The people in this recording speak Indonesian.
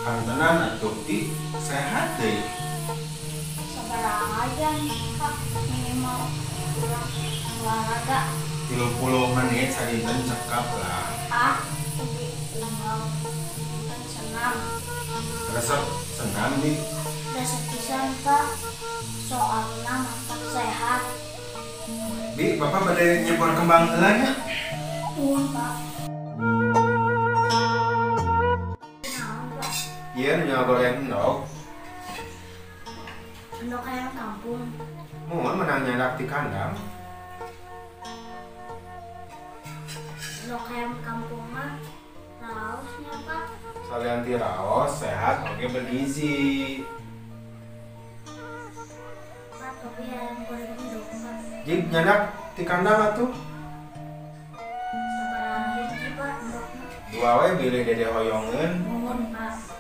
Kantenan atuh di sehat deh. Sabaraha aja Kak, minimal kurang olahraga. 30 menit sadinten cekap lah. Jadi tinggal kan senam. Resep senam di. Dasar pisan Kak, soalnya makan sehat. Bi, bapak pada nyebor kembang helanya. Pak. Naon Pak? Iya, nyawa goreng endog. Endok ayam kampung. Mau menang nyandak di kandang. Endok ayam kampung mah rausnya Pak. Salian tiraos, sehat, oke bergizi. Pak, tapi ayam goreng endok Pak. Jik nyandak di kandang atuh. Sabaraha hiji Pak endoknya. Dua we bilih dede hoyongeun. Nuhun Pak.